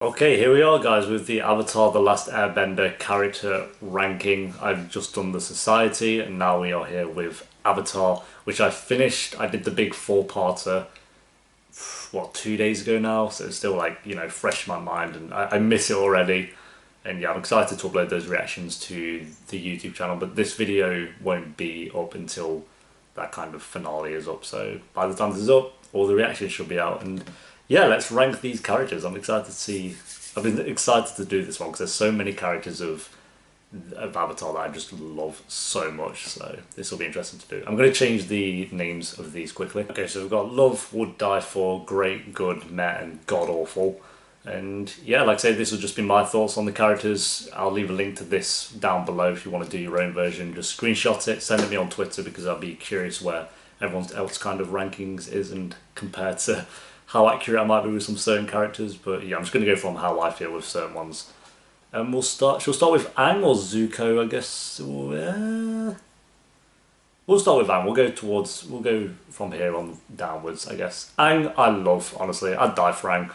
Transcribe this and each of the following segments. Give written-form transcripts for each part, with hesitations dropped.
Okay, here we are guys with the Avatar The Last Airbender character ranking. I've just done the Society and now we are here with Avatar, which I finished. I did the big four-parter, what, 2 days ago now? So it's still like, fresh in my mind and I miss it already. And yeah, I'm excited to upload those reactions to the YouTube channel, but this video won't be up until that kind of finale is up. So by the time this is up, all the reactions should be out. And yeah, let's rank these characters. I'm excited to see. I've been excited to do this one because there's so many characters of Avatar that I just love so much. So this will be interesting to do. I'm going to change the names of these quickly. Okay, so we've got Love, Would Die For, Great, Good, Meh, and God Awful. And yeah, like I say, this will just be my thoughts on the characters. I'll leave a link to this down below if you want to do your own version. Just screenshot it, send it me on Twitter because I'll be curious where everyone else kind of rankings is and compared to how accurate I might be with some certain characters. But yeah, I'm just going to go from how I feel with certain ones. And she'll start with Aang or Zuko, I guess. We'll start with Aang. We'll go from here on downwards, I guess. Aang, I love, honestly. I'd die for Aang.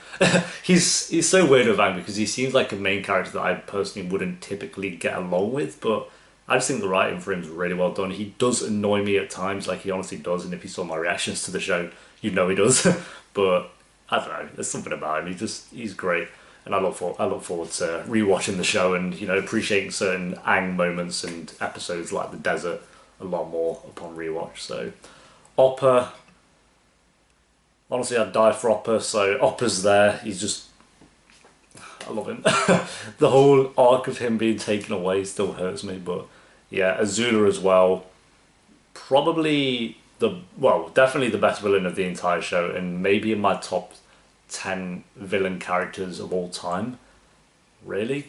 He's so weird with Aang because he seems like a main character that I personally wouldn't typically get along with, but I just think the writing for him is really well done. He does annoy me at times, like he honestly does, and if you saw my reactions to the show, you'd know he does. But I don't know, there's something about him. He's great. And I look forward to rewatching the show and appreciating certain Aang moments and episodes like the desert a lot more upon rewatch. So Oppa, honestly, I'd die for Oppa. So Oppa's there. I love him. The whole arc of him being taken away still hurts me, but yeah, Azula as well. Probably definitely the best villain of the entire show, and maybe in my top 10 villain characters of all time. Really,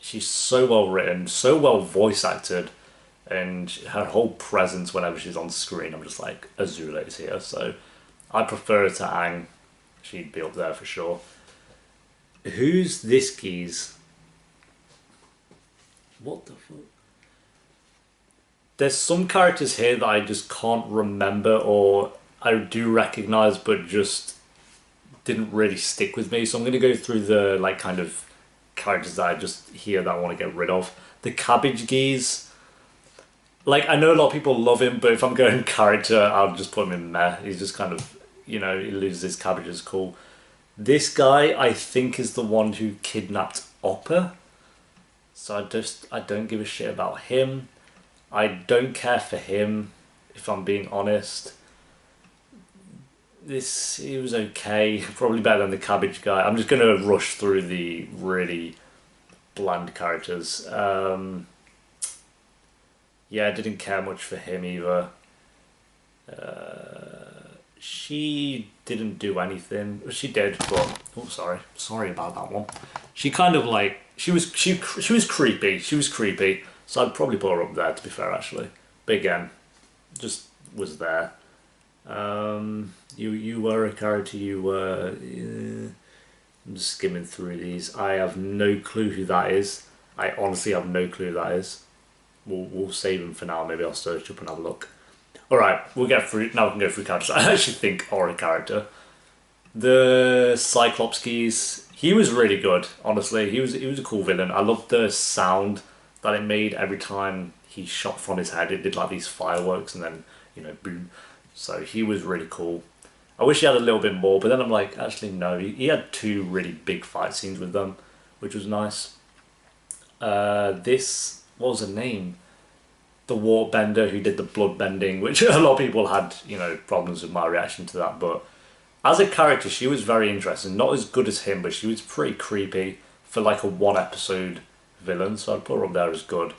she's so well written, so well voice acted, and her whole presence whenever she's on screen, I'm just like, Azula is here. So I prefer her to Aang. She'd be up there for sure. Who's this geese? What the fuck? There's some characters here that I just can't remember or I do recognize but just didn't really stick with me. So I'm going to go through the kind of characters that I just hear that I want to get rid of. The Cabbage Geese. I know a lot of people love him, but if I'm going character, I'll just put him in meh. He's just kind of, he loses his cabbages cool. This guy, I think, is the one who kidnapped Oppa. So I don't give a shit about him. I don't care for him, if I'm being honest. He was okay, probably better than the cabbage guy. I'm just gonna rush through the really bland characters. Yeah, I didn't care much for him either. She didn't do anything. She did, but oh, sorry about that one. She kind of she was creepy. She was creepy. So I'd probably put her up there, to be fair, actually. But again, just was there. You were a character. You were. I'm just skimming through these. I have no clue who that is. I honestly have no clue who that is. We'll save him for now. Maybe I'll search up and have a look. All right, we'll get through. Now we can go through characters I actually think are a character. The Cyclops geese. He was really good. Honestly, he was a cool villain. I loved the sound that it made every time he shot from his head. It did like these fireworks and then, boom. So he was really cool. I wish he had a little bit more, but then I'm like, actually no. He had 2 really big fight scenes with them, which was nice. What was her name? The Waterbender who did the blood bending, which a lot of people had, problems with my reaction to that. But as a character, she was very interesting. Not as good as him, but she was pretty creepy for a 1 episode villain, so I'd put her up there as good.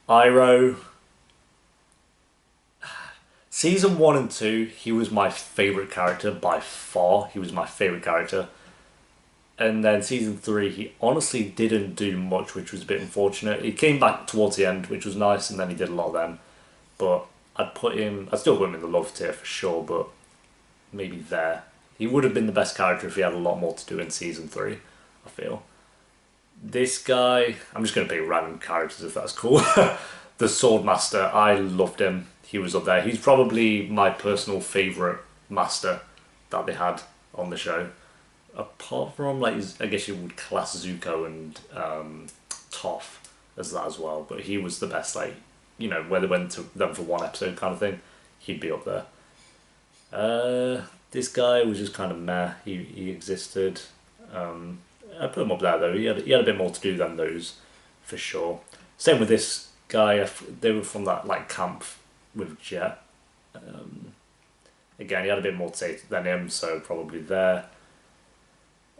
Iroh. Season 1 and 2, he was my favourite character by far. He was my favourite character. And then Season 3, he honestly didn't do much, which was a bit unfortunate. He came back towards the end, which was nice, and then he did a lot then. But I'd still put him in the love tier for sure, but maybe there. He would have been the best character if he had a lot more to do in Season 3, I feel. This guy, I'm just going to pick random characters if that's cool. The Swordmaster, I loved him. He was up there. He's probably my personal favourite master that they had on the show. apart from like, I guess you would class Zuko and Toph as that as well, but he was the best. Like, you know, where they went to them for one episode kind of thing, he'd be up there. This guy was just kind of meh. He existed. I put him up there though. He had a bit more to do than those, for sure. Same with this guy. They were from that like camp with Jet. Again, he had a bit more to say than him, so probably there.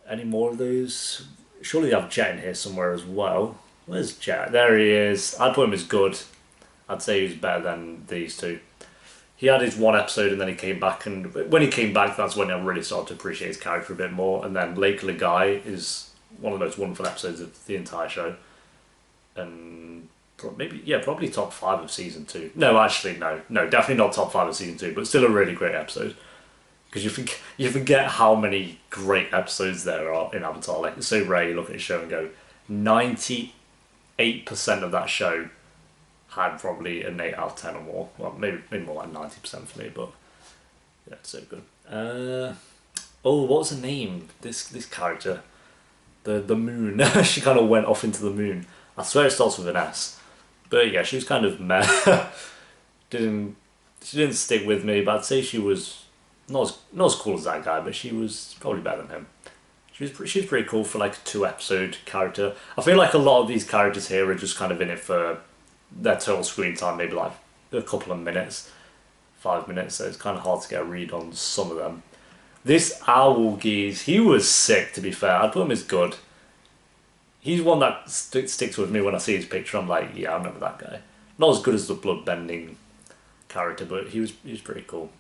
Any more of those? Surely they have Jet in here somewhere as well. Where's Jet? There he is. I'd put him as good. I'd say he was better than these two. He had his one episode and then he came back, and when he came back, that's when I really started to appreciate his character a bit more. And then Lake Guy is one of the most wonderful episodes of the entire show, and probably top 5 of season 2. No, actually, no, definitely not top 5 of season 2, but still a really great episode. Because you forget how many great episodes there are in Avatar. Like, it's so rare you look at a show and go, 98% of that show had probably an 8 out of 10 or more. Well, maybe more like 90% for me, but yeah, it's so good. What was her name? This character, the moon. She kind of went off into the moon. I swear it starts with an S, but yeah, she was kind of meh. She didn't stick with me, but I'd say she was not as cool as that guy, but she was probably better than him. She was pretty cool for like a 2-episode character. I feel like a lot of these characters here are just kind of in it for their total screen time, maybe like a couple of minutes, 5 minutes, so it's kind of hard to get a read on some of them. This owl geese, he was sick, to be fair. I'd put him as good. He's one that sticks with me when I see his picture. I'm like, yeah, I remember that guy. Not as good as the bloodbending character, but he was pretty cool.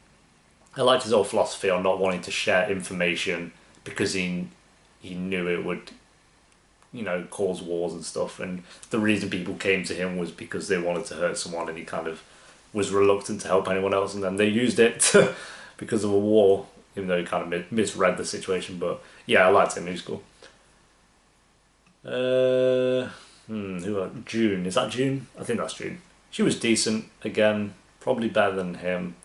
I liked his whole philosophy on not wanting to share information because he knew it would, you know, cause wars and stuff, and the reason people came to him was because they wanted to hurt someone, and he kind of was reluctant to help anyone else, and then they used it because of a war, even though he kind of misread the situation. But yeah, I liked him. He was cool. Who else? June. Is that June? I think that's June. She was decent. Again, probably better than him.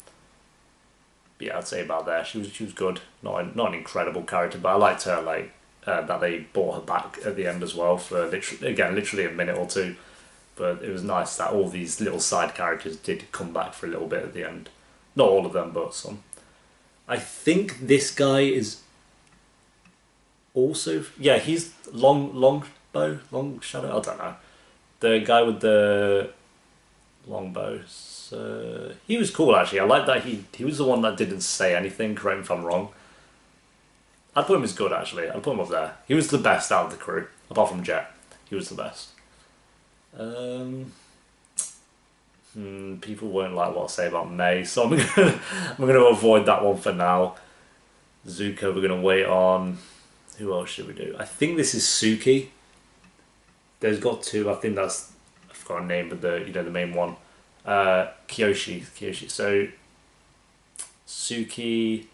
But yeah, I'd say about there. She was good. Not an incredible character, but I liked her. Like that they brought her back at the end as well for literally a minute or two. But it was nice that all these little side characters did come back for a little bit at the end. Not all of them, but some. I think this guy is also, yeah, he's long shadow. I don't know. The guy with the long bow. So he was cool actually. I like that he was the one that didn't say anything. Correct me if I'm wrong. I'd put him as good actually. I'd put him up there. He was the best out of the crew, apart from Jet. He was the best. People won't like what I say about May, so I'm gonna avoid that one for now. Zuko, we're gonna wait on. Who else should we do? I think this is Suki. There's got two. I think that's, I forgot her name, but the main one. Kyoshi. So Suki.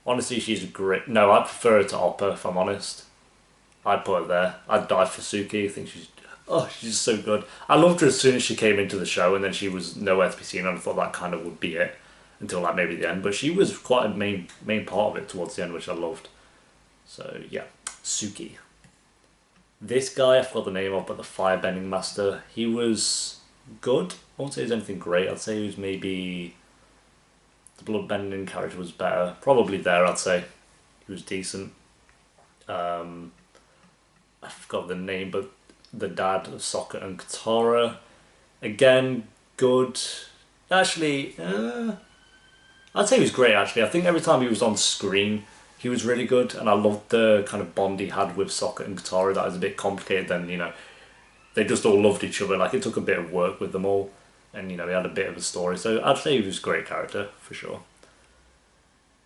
Honestly, she's great. No, I prefer her to Oppa, if I'm honest. I'd put her there. I'd die for Suki. I think she's so good. I loved her as soon as she came into the show, and then she was nowhere to be seen, and I thought that kind of would be it until like maybe the end. But she was quite a main part of it towards the end, which I loved. So yeah, Suki. This guy, I forgot the name of, but the Firebending Master, he was good. I won't say he was anything great. I'd say he was maybe, the Bloodbending character was better. Probably there, I'd say. He was decent. I forgot the name, but the dad of Sokka and Katara, again, good. Actually, I'd say he was great actually. I think every time he was on screen, he was really good, and I loved the kind of bond he had with Sokka and Katara. That was a bit complicated then, they just all loved each other. Like, it took a bit of work with them all, and, they had a bit of a story. So I'd say he was a great character, for sure.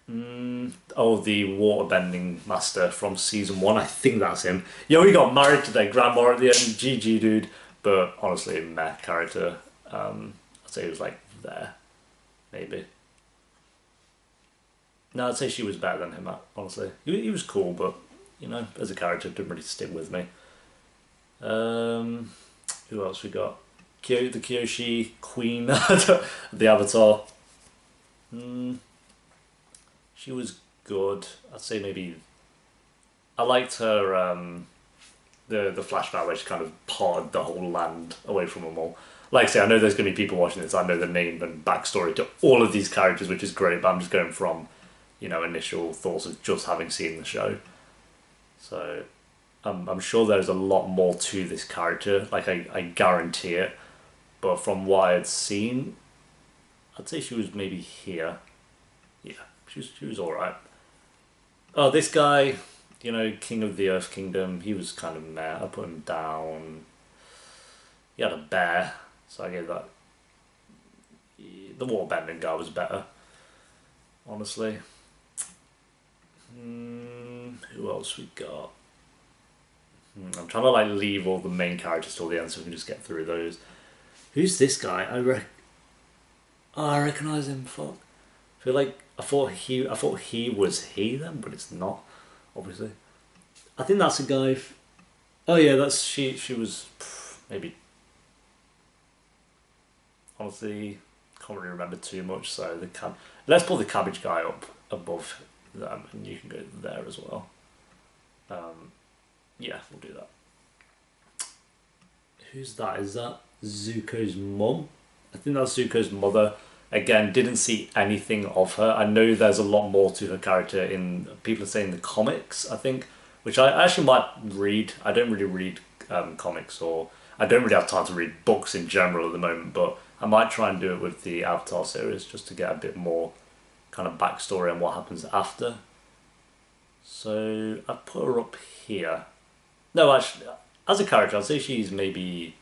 The Waterbending Master from season 1, I think that's him. Yo, he got married to their grandma at the end, GG dude, but honestly, meh character. I'd say he was like there, maybe. No, I'd say she was better than him, honestly. He was cool, but, as a character, didn't really stick with me. Who else we got? The Kyoshi Queen, the Avatar. She was good. I'd say maybe I liked her the flashback where she kind of parted the whole land away from them all. Like I say, I know there's going to be people watching this. I know the name and backstory to all of these characters, which is great. But I'm just going from, initial thoughts of just having seen the show. So I'm sure there's a lot more to this character. Like I guarantee it. But from what I had seen, I'd say she was maybe here. Yeah, she was all right. Oh, this guy, King of the Earth Kingdom, he was kind of meh. I put him down. He had a bear, so I gave that. The waterbending guy was better, honestly. Who else we got? I'm trying to leave all the main characters till the end so we can just get through those. Who's this guy? I recognize him. Fuck. I feel like I thought he was he then, but it's not. Obviously, I think that's a guy. Oh yeah, that's she. She was maybe. Honestly, can't really remember too much. So let's pull the cabbage guy up above them, and you can go there as well. Yeah, we'll do that. Who's that? Is that Zuko's mum? I think that's Zuko's mother. Again, didn't see anything of her. I know there's a lot more to her character in, people are saying, the comics, I think, which I actually might read. I don't really read comics, or I don't really have time to read books in general at the moment, but I might try and do it with the Avatar series just to get a bit more kind of backstory on what happens after. So I put her up here. No, actually, as a character, I'd say she's maybe...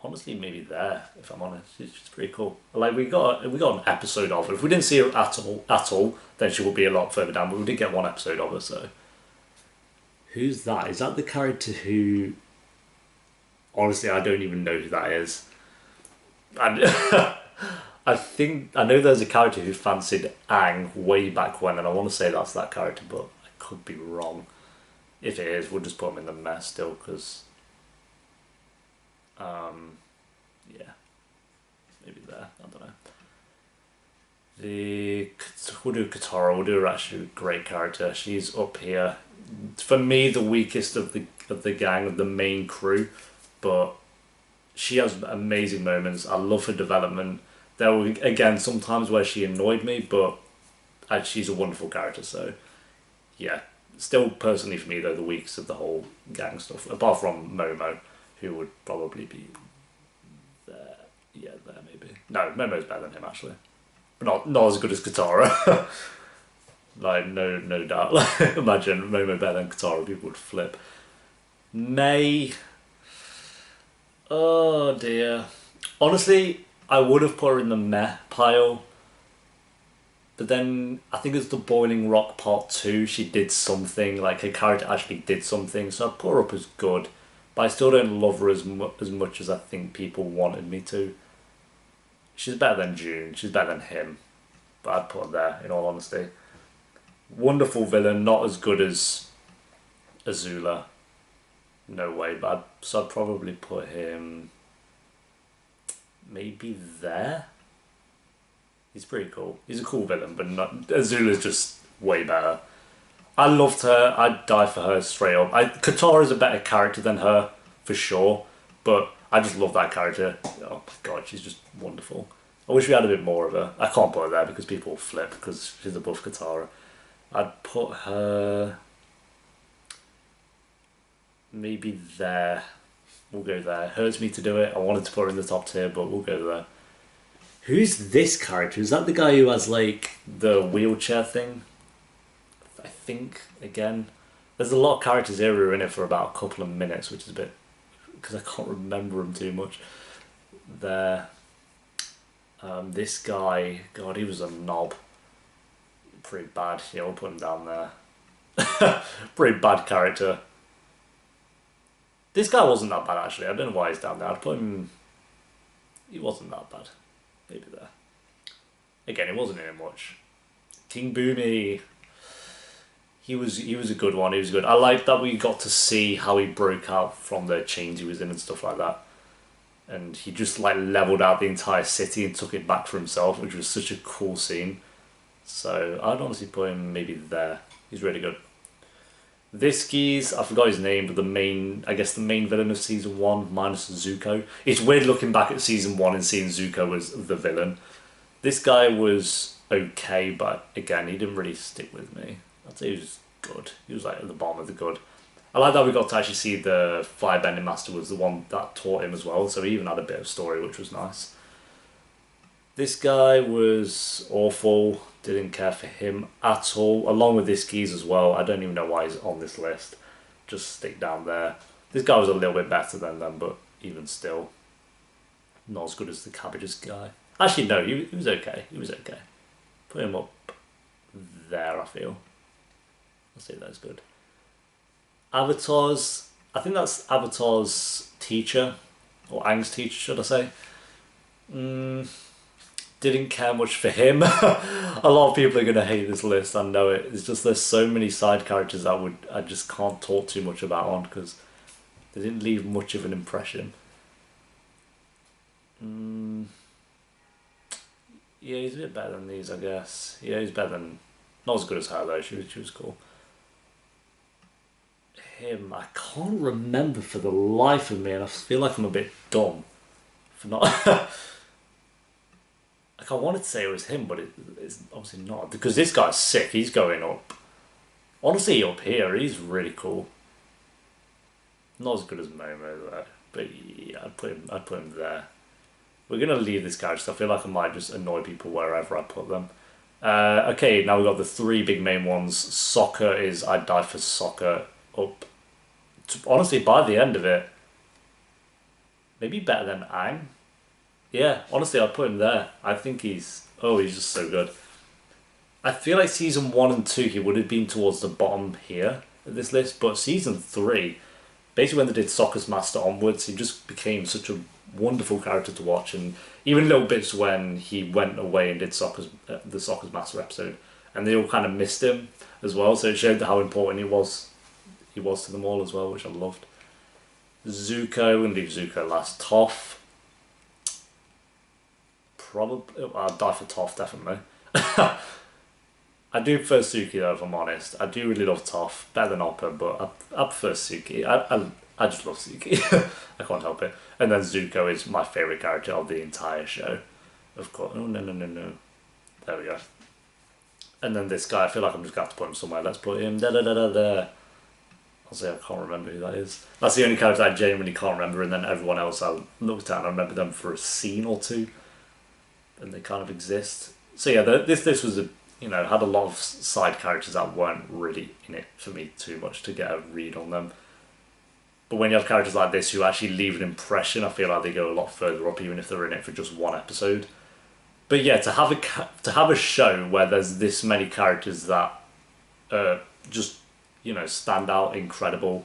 Honestly, maybe there, if I'm honest. She's pretty cool. Like, we got an episode of her. If we didn't see her at all, then she would be a lot further down, but we did get one episode of her, so... Who's that? Is that the character who... Honestly, I don't even know who that is. And I know there's a character who fancied Aang way back when, and I want to say that's that character, but I could be wrong. If it is, we'll just put him in the mess still, because... yeah, maybe there. I don't know. We'll do Katara. We'll do her actually a great character. She's up here. For me, the weakest of the gang, of the main crew, but she has amazing moments. I love her development. There were again sometimes where she annoyed me, but she's a wonderful character. So yeah, still personally for me though, the weakest of the whole gang stuff, apart from Momo, who would probably be there. Yeah, there maybe. No, Momo's better than him actually, but not as good as Katara. Like no doubt. Like, imagine Momo better than Katara, people would flip. May. Oh dear. Honestly, I would have put her in the meh pile. But then, I think it's the Boiling Rock Part 2, she did something, like her character actually did something, so I put her up as good. But I still don't love her as much as I think people wanted me to. She's better than June, she's better than him. But I'd put her there, in all honesty. Wonderful villain, not as good as Azula. No way, but I'd probably put him maybe there. He's pretty cool. He's a cool villain, but Azula's just way better. I loved her. I'd die for her straight up. Katara's a better character than her, for sure, but I just love that character. Oh my god, she's just wonderful. I wish we had a bit more of her. I can't put her there because people will flip because she's above Katara. I'd put her... maybe there. We'll go there. Hurts me to do it. I wanted to put her in the top tier, but we'll go there. Who's this character? Is that the guy who has like the wheelchair thing? I think, again. There's a lot of characters here who are in it for about a couple of minutes, which is a bit... because I can't remember them too much. There. This guy, god, he was a knob. Pretty bad. Yeah, we'll put him down there. Pretty bad character. This guy wasn't that bad actually. I don't know why he's down there. I'd put him... he wasn't that bad. Maybe there. Again, it wasn't in it much. King Boomy. He was a good one. He was good. I like that we got to see how he broke out from the chains he was in and stuff like that. And he just like leveled out the entire city and took it back for himself, which was such a cool scene. So I'd honestly put him maybe there. He's really good. This guy's, I forgot his name, but I guess the main villain of season 1, minus Zuko. It's weird looking back at season 1 and seeing Zuko as the villain. This guy was okay, but again, he didn't really stick with me. I'd say he was good. He was like at the bottom of the good. I like that we got to actually see the Firebending Master was the one that taught him as well, so he even had a bit of story, which was nice. This guy was awful. Didn't care for him at all. Along with this geese as well. I don't even know why he's on this list. Just stick down there. This guy was a little bit better than them, but even still, not as good as the cabbages guy. Actually, no, he was okay. He was okay. Put him up there, I feel. I'll say that's good. Avatar's, I think that's Avatar's teacher, or Aang's teacher, should I say. Didn't care much for him. A lot of people are going to hate this list, I know it. It's just there's so many side characters I just can't talk too much about on because they didn't leave much of an impression. Yeah, he's a bit better than these, I guess. Yeah, he's better than... Not as good as her, though. She was cool. Him, I can't remember for the life of me, and I feel like I'm a bit dumb for not... Like, I wanted to say it was him, but it's obviously not. Because this guy's sick. He's going up. Honestly, up here, he's really cool. Not as good as Momo, though. But yeah, I'd put him there. We're going to leave this guy, just I feel like I might just annoy people wherever I put them. Okay, now we've got the 3 big main ones. Soccer is I'd die for Soccer up. Honestly, by the end of it, maybe better than Aang. Yeah, honestly, I'd put him there. I think he's just so good. I feel like season 1 and 2, he would have been towards the bottom here of this list, but season 3, basically when they did Soccer's Master onwards, he just became such a wonderful character to watch, and even little bits when he went away and did the Soccer's Master episode, and they all kind of missed him as well, so it showed how important he was to them all as well, which I loved. Zuko, and leave Zuko last. Toph. Probably, I'd die for Toph, definitely. I do prefer Suki though, if I'm honest. I do really love Toph, better than Oppa, but I prefer Suki. I just love Suki. I can't help it. And then Zuko is my favourite character of the entire show. Of course. Oh, no. There we go. And then this guy, I feel like I'm just going to have to put him somewhere. Let's put him there. I'll say I can't remember who that is. That's the only character I genuinely can't remember, and then everyone else I looked at and I remember them for a scene or two. And they kind of exist. So yeah, this was had a lot of side characters that weren't really in it for me too much to get a read on them. But when you have characters like this who actually leave an impression, I feel like they go a lot further up, even if they're in it for just one episode. But yeah, to have a show where there's this many characters that just stand out, incredible.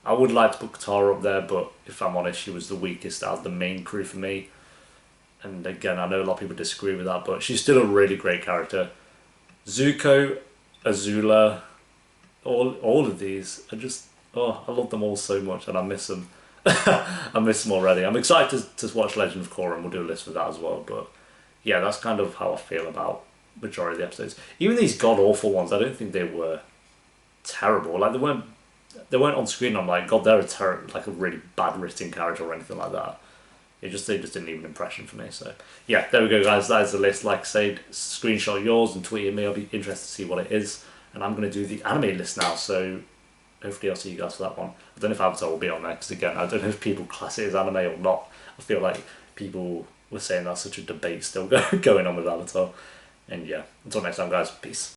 I would like to put Katara up there, but if I'm honest, she was the weakest out of the main crew for me. And again, I know a lot of people disagree with that, but she's still a really great character. Zuko, Azula, all of these are just, I love them all so much, and I miss them. I miss them already. I'm excited to watch Legend of Korra, and we'll do a list for that as well. But yeah, that's kind of how I feel about majority of the episodes. Even these god-awful ones, I don't think they were terrible. Like, they weren't on screen. I'm like, God, they're a really bad written character or anything like that. They just didn't leave an impression for me. So yeah, there we go, guys. That is the list. Like I said, screenshot yours and tweet at me. I'll be interested to see what it is. And I'm going to do the anime list now. So hopefully I'll see you guys for that one. I don't know if Avatar will be on there, because again, I don't know if people class it as anime or not. I feel like people were saying that's such a debate still going on with Avatar. And yeah, until next time, guys. Peace.